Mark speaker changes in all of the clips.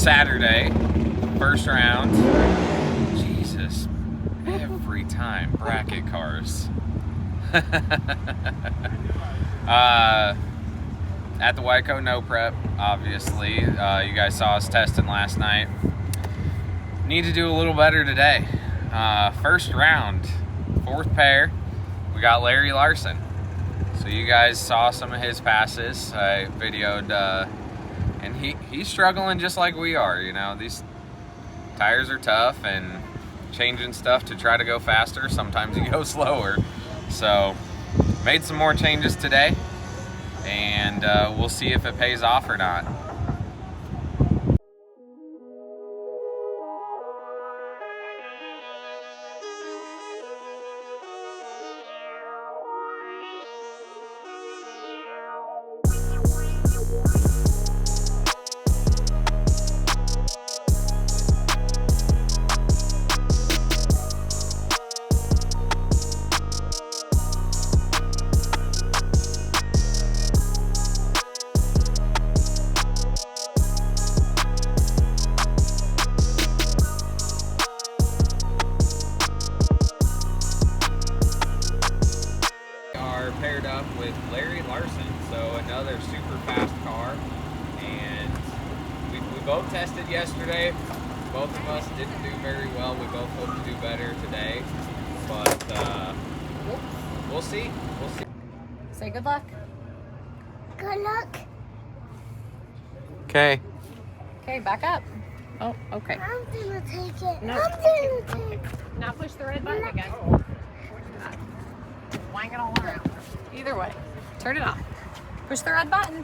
Speaker 1: Saturday, first round. Jesus, every time, bracket cars. At the Wyco No Prep, obviously. You guys saw us testing last night. Need to do a little better today. First round, fourth pair, we got Larry Larson. So you guys saw some of his passes. I videoed, and he's struggling just like we are. You know, these tires are tough, and changing stuff to try to go faster, sometimes you go slower. So made some more changes today, and we'll see if it pays off or not. Paired up with Larry Larson, so another super fast car, and we both tested yesterday. Both of us didn't do very well. We both hope to do better today, but we'll see.
Speaker 2: Say good luck.
Speaker 3: Good luck.
Speaker 1: Okay.
Speaker 2: Okay, back up. Oh, okay.
Speaker 3: I'm gonna take it.
Speaker 2: No.
Speaker 3: I'm gonna take it.
Speaker 2: Now push the red button again. Wang it all around. Either way. Turn it on. Push the red button.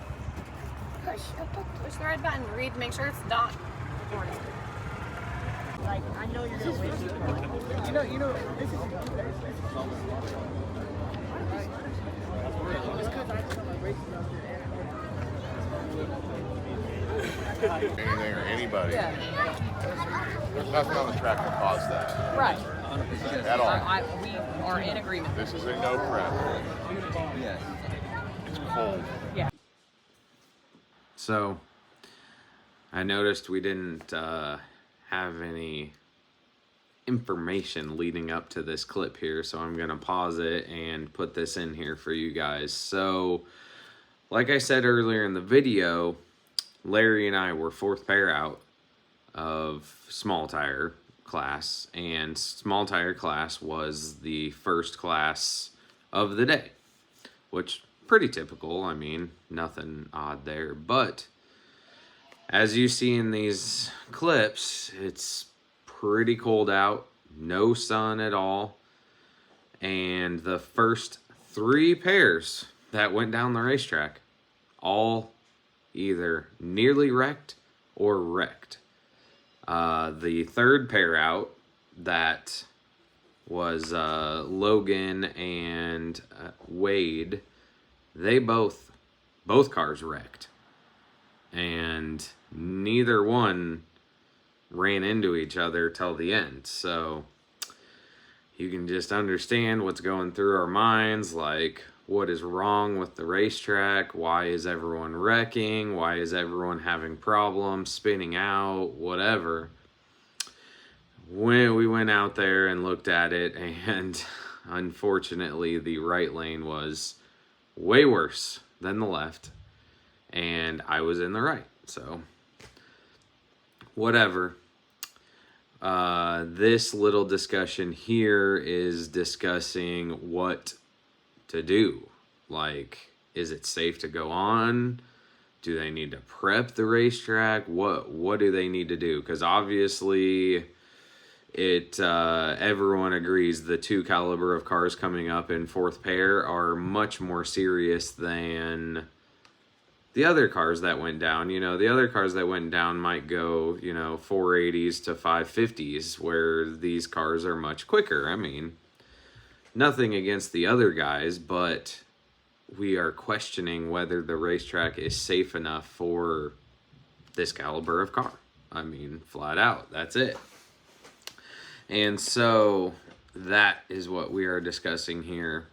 Speaker 3: Push the button.
Speaker 2: Push the red button. Read, make sure it's done. Like, I know you're gonna win.
Speaker 4: You know, this is
Speaker 5: anything or anybody. Yeah. There's nothing on the track that caused that.
Speaker 2: Right.
Speaker 5: At all.
Speaker 2: We are in agreement.
Speaker 5: This is a no prep.
Speaker 4: yes.
Speaker 5: It's cold.
Speaker 2: Yeah.
Speaker 1: So I noticed we didn't have any information leading up to this clip here, so I'm gonna pause it and put this in here for you guys. So like I said earlier in the video, Larry and I were fourth pair out of small tire class, and small tire class was the first class of the day, which pretty typical. I mean, nothing odd there, but as you see in these clips, it's pretty cold out, no sun at all, and the first three pairs that went down the racetrack all either nearly wrecked or wrecked. The third pair out, that was Logan and Wade, they both cars wrecked, and neither one ran into each other till the end. So you can just understand what's going through our minds, like, what is wrong with the racetrack? Why is everyone wrecking? Why is everyone having problems, spinning out, whatever? When we went out there and looked at it, and unfortunately the right lane was way worse than the left, and I was in the right, so whatever. This little discussion here is discussing what to do. Like, is it safe to go on? Do they need to prep the racetrack? What do they need to do? Because obviously everyone agrees the two caliber of cars coming up in fourth pair are much more serious than the other cars that went down. You know, the other cars that went down might go, 480s to 550s, where these cars are much quicker. I mean, nothing against the other guys, but we are questioning whether the racetrack is safe enough for this caliber of car. I mean, flat out, that's it. And so that is what we are discussing here.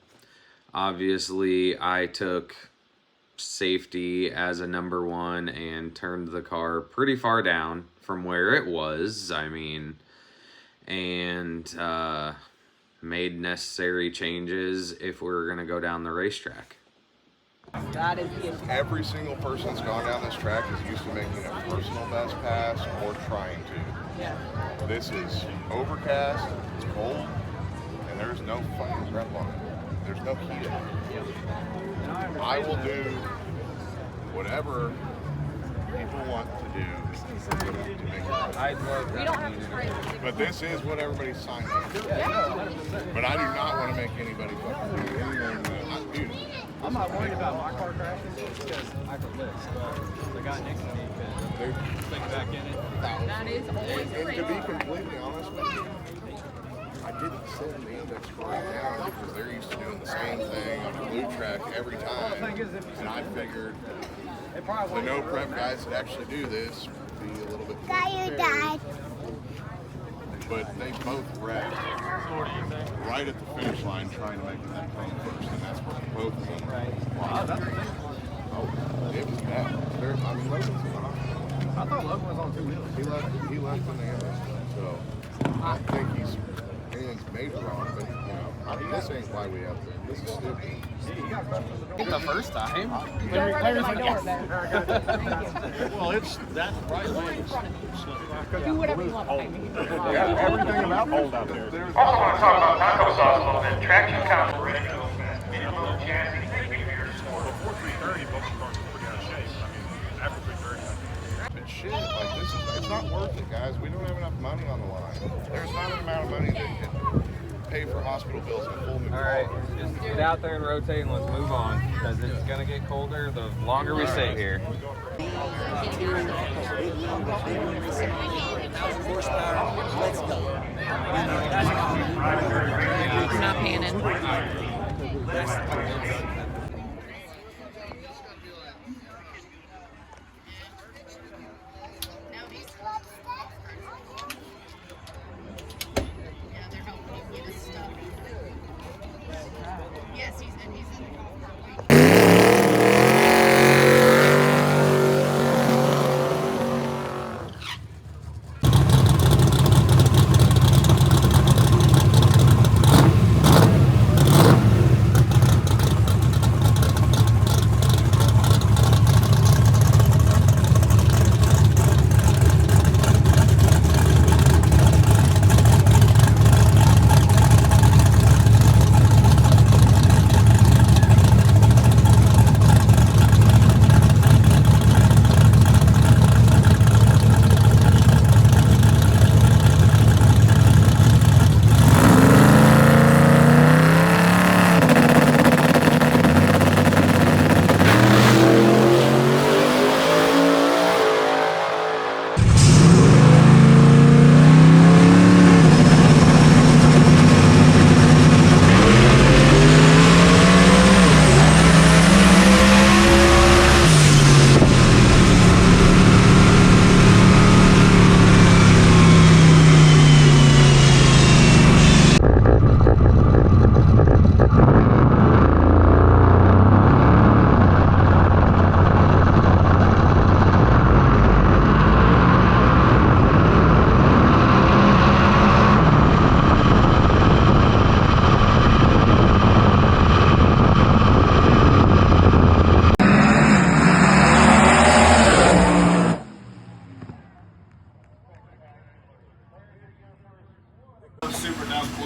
Speaker 1: Obviously, I took safety as a number one and turned the car pretty far down, from where it was. I mean, and made necessary changes if we were going to go down the racetrack.
Speaker 2: That is the
Speaker 5: Every single person that's gone down this track is used to making a personal best pass or trying to.
Speaker 2: yeah.
Speaker 5: This is overcast, it's cold, and there's no fucking prep on it. There's no heat in it. I will do whatever people want to do to make it right.
Speaker 2: We don't have to spray.
Speaker 5: But this is what everybody's signed up for. But I do not want to make anybody fucking do anything that dude.
Speaker 4: I'm not worried about my car crashing because I can lift. But the guy next to me could stick back in it.
Speaker 2: That is always
Speaker 5: And
Speaker 2: great.
Speaker 5: to be completely honest with you, I didn't send the index card down because they're used to doing the same thing on the blue track every time. And I figured the no prep guys that actually do this would be a little bit more
Speaker 3: Got your
Speaker 5: prepared.
Speaker 3: dad.
Speaker 5: But they both wrecked right at the finish line trying to make it that clean first, and that's where both of them lost. Oh, it was bad. I mean, Logan's fine.
Speaker 4: I thought Logan was on 2 wheels.
Speaker 5: He left in the ambulance, so I don't think anything's major wrong, but I mean, this ain't why we have this is stupid.
Speaker 1: The first time.
Speaker 2: Don't run into my door, Ben.
Speaker 6: Well, it's that right lane.
Speaker 2: Do whatever you want behind me.
Speaker 5: Yeah, everything about hold out there.
Speaker 7: Also want to talk about taco sauce a little bit. Traction count ready to go fast. Medium low chassis, thank you for your support.
Speaker 6: Before 3:30, both cars were pretty out of shape. I mean, after 3:30.
Speaker 5: But shit, like it's not worth it, guys. We don't have enough money on the line. There's not an amount of money that can pay for hospital bills and full new
Speaker 1: All right,
Speaker 5: car.
Speaker 1: just get out there and rotate and let's move on because it's going to get colder the longer we sit here.
Speaker 2: I'm not panning.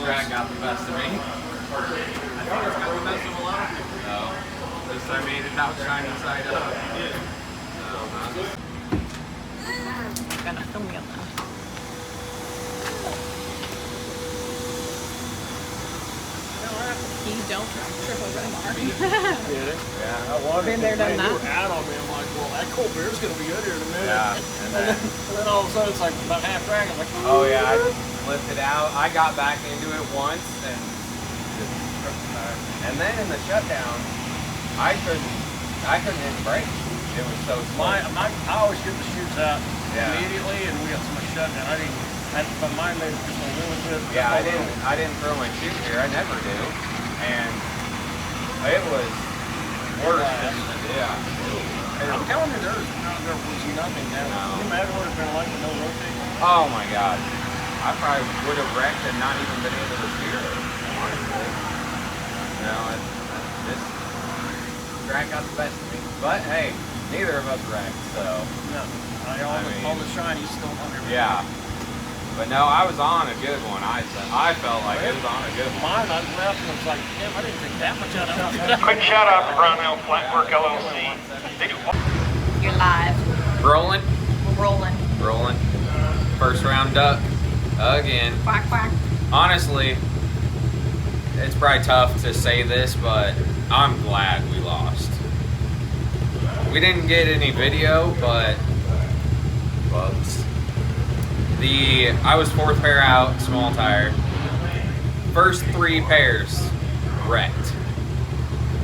Speaker 1: Drag got the best of me. I think it's got the best of a lot of people. No. At least I made it out shining side up.
Speaker 2: Gonna film you now. You don't trip over the bar.
Speaker 1: Yeah.
Speaker 6: I wanted
Speaker 2: Been there, done
Speaker 6: to.
Speaker 2: that.
Speaker 6: You were out on me. I'm like, well, that cold beer's going to be good here in a minute.
Speaker 1: Yeah.
Speaker 6: And then all of a sudden, it's like about half track. I'm like,
Speaker 1: Oh yeah, I just lifted out. I got back into it once and then in the shutdown, I couldn't hit the brakes. It was so slow.
Speaker 6: I always get the shoots out
Speaker 1: Yeah.
Speaker 6: immediately, and we got so much shutdown. But mine made just a little bit.
Speaker 1: Yeah, I didn't throw my chute here. I never do. And it was Worse than, yeah.
Speaker 4: I'm telling you, there was nothing there. Can you imagine what it's been like with no rotating?
Speaker 1: Oh my God. I probably would have wrecked and not even been able to steer it, honestly. You know, this track got the best of me. But hey, neither of us wrecked, so.
Speaker 4: No. All the shinies still under.
Speaker 1: Yeah. But no, I was on a good one. I felt like it was on a good one.
Speaker 4: Mine, I left and was like, damn, I didn't take that much out of it.
Speaker 7: Quick shout out to Brownell Flatwork LLC. They do
Speaker 2: You're live.
Speaker 1: Rolling?
Speaker 2: Rolling.
Speaker 1: Rolling. First round duck. Again.
Speaker 2: Quack, quack.
Speaker 1: Honestly, it's probably tough to say this, but I'm glad we lost. We didn't get any video, but I was fourth pair out, small tire. First 3 pairs wrecked.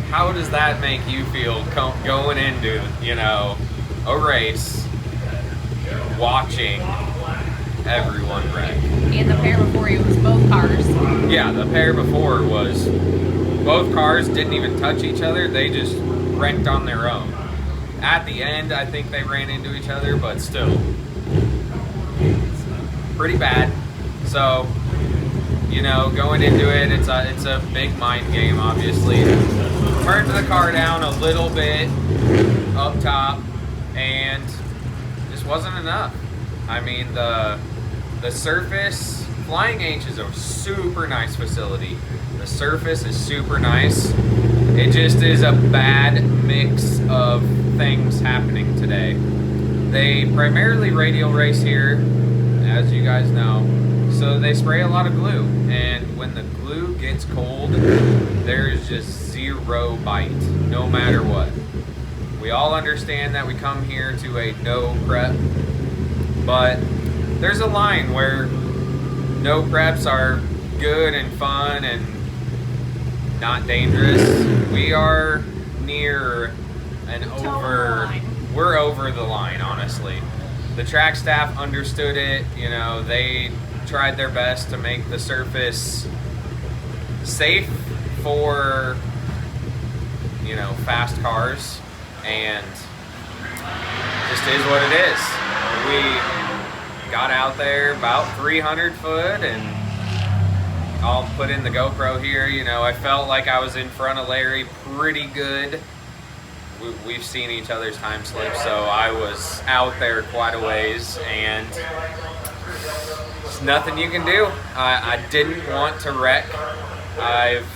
Speaker 1: How does that make you feel going into, you know, a race, watching everyone wreck?
Speaker 2: And the pair before you was both cars.
Speaker 1: Yeah, the pair before was both cars didn't even touch each other. They just wrecked on their own. At the end, I think they ran into each other, but still pretty bad. So, you know, going into it, it's a big mind game, obviously. Turned the car down a little bit up top, and just wasn't enough. I mean, the surface, Flying H is a super nice facility. The surface is super nice. It just is a bad mix of things happening today. They primarily radial race here, as you guys know, so they spray a lot of glue, and when the glue gets cold, there's just zero bite, no matter what. We all understand that we come here to a no prep, but there's a line where no preps are good and fun and not dangerous. We are near and over, we're over the line, honestly. The track staff understood it, you know, they tried their best to make the surface safe for, you know, fast cars, and just is what it is. We got out there about 300 foot, and I'll put in the GoPro here, you know, I felt like I was in front of Larry pretty good. We've seen each other's time slips, so I was out there quite a ways, and there's nothing you can do. I didn't want to wreck. I've,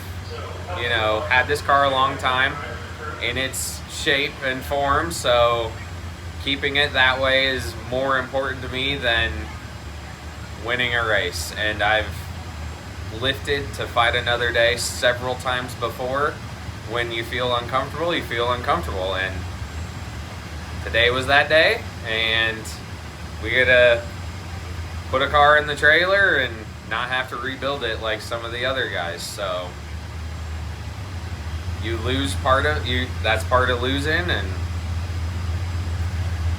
Speaker 1: you know, had this car a long time in its shape and form, so keeping it that way is more important to me than winning a race. And I've lifted to fight another day several times before. When you feel uncomfortable, you feel uncomfortable, and today was that day, and we gotta put a car in the trailer and not have to rebuild it like some of the other guys. So you lose part of you, that's part of losing, and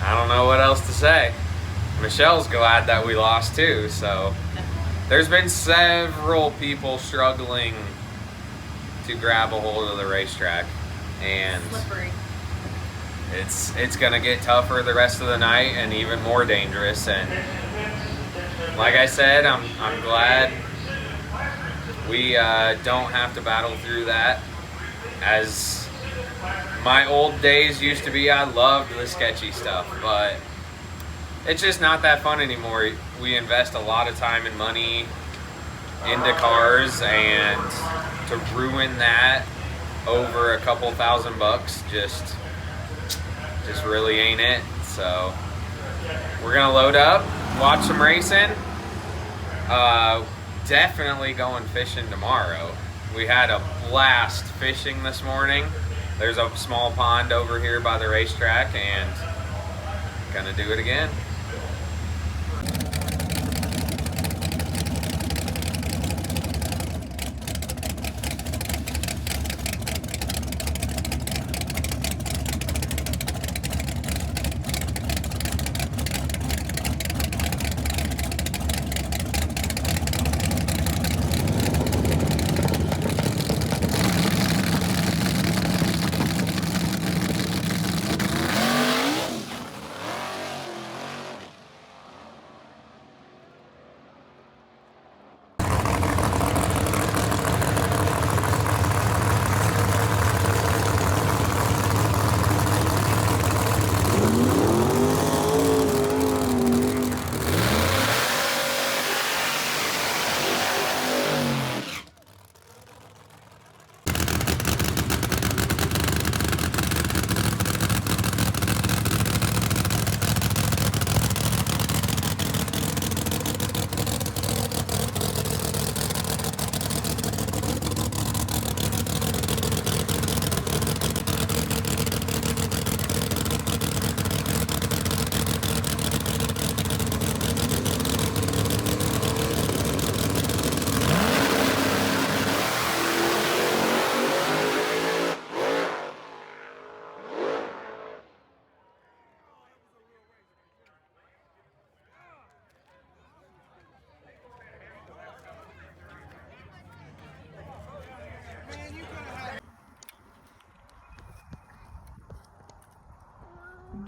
Speaker 1: I don't know what else to say. Michelle's glad that we lost too, so there's been several people struggling to grab a hold of the racetrack, and
Speaker 2: Slippery.
Speaker 1: it's gonna get tougher the rest of the night and even more dangerous. And like I said, I'm glad we don't have to battle through that. As my old days used to be, I loved the sketchy stuff, but it's just not that fun anymore. We invest a lot of time and money into cars, and to ruin that over a couple $1,000 just really ain't it. So we're gonna load up, watch some racing, definitely going fishing tomorrow. We had a blast fishing this morning. There's a small pond over here by the racetrack, and gonna do it again.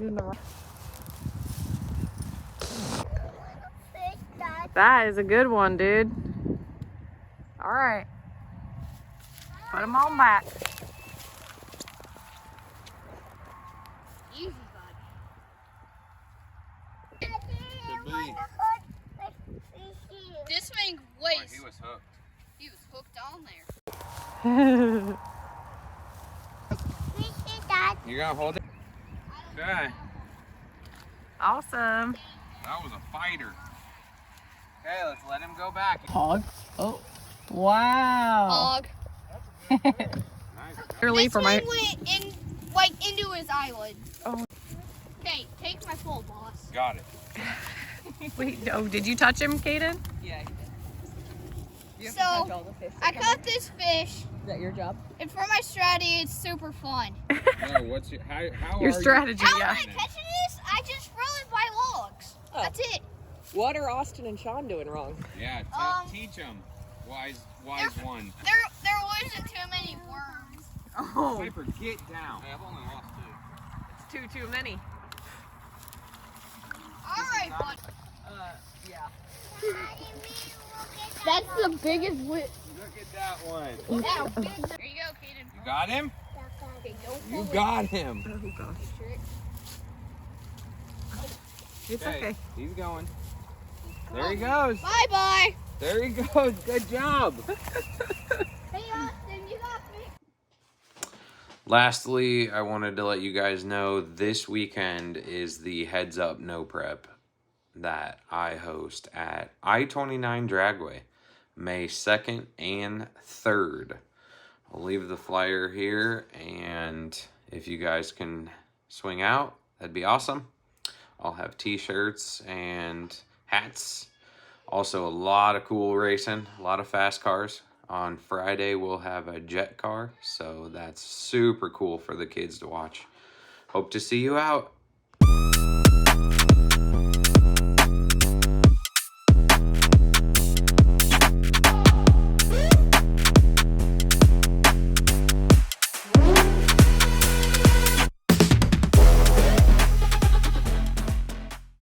Speaker 2: Doing the
Speaker 3: Fish, Dad.
Speaker 2: That is a good one, dude. All right. Put them on back.
Speaker 3: Easy, bud.
Speaker 5: Could be.
Speaker 2: This thing
Speaker 1: Boy,
Speaker 2: weighs.
Speaker 1: he was hooked.
Speaker 2: He was hooked on there.
Speaker 3: Fishy, Dad.
Speaker 1: You gonna hold it? Okay.
Speaker 2: Awesome.
Speaker 1: That was a fighter. Okay, let's let him go back.
Speaker 2: Hog. Oh. Wow.
Speaker 8: Hog.
Speaker 1: Nice.
Speaker 2: Early
Speaker 8: This
Speaker 2: for my.
Speaker 8: thing went in, like, into his eyelid.
Speaker 2: Oh.
Speaker 8: Okay, take my full, boss.
Speaker 1: Got it.
Speaker 2: Wait, no. Did you touch him, Kaden?
Speaker 9: Yeah.
Speaker 8: So, I caught this fish,
Speaker 9: Is that your job?
Speaker 8: and for my strategy, it's super fun.
Speaker 1: No, what's your how
Speaker 2: Your
Speaker 1: are
Speaker 2: strategy,
Speaker 8: How
Speaker 2: yeah.
Speaker 8: am I catching this? I just throw it by logs.
Speaker 9: Oh.
Speaker 8: That's it.
Speaker 9: What are Austin and Sean doing wrong?
Speaker 1: You? Yeah, teach them. Wise one.
Speaker 8: There wasn't too many worms.
Speaker 2: Oh,
Speaker 1: Piper, get down.
Speaker 4: I've only lost 2.
Speaker 2: it's too many.
Speaker 8: All right, bud.
Speaker 9: Yeah.
Speaker 8: That's the biggest whip.
Speaker 1: Look at that one.
Speaker 8: There you go, Kaden.
Speaker 1: You got him?
Speaker 8: Okay, don't
Speaker 1: You
Speaker 8: pull it.
Speaker 1: got him.
Speaker 2: Oh gosh.
Speaker 8: Trick.
Speaker 2: It's okay.
Speaker 1: He's going. There he goes.
Speaker 8: Bye-bye.
Speaker 1: There he goes. Good job.
Speaker 8: Hey, Austin, you got me.
Speaker 1: Lastly, I wanted to let you guys know this weekend is the Heads Up No Prep that I host at I29 Dragway, May 2nd and 3rd. I'll leave the flyer here, and if you guys can swing out, that'd be awesome. I'll have t-shirts and hats. Also, a lot of cool racing, a lot of fast cars. On Friday, we'll have a jet car, so that's super cool for the kids to watch. Hope to see you out.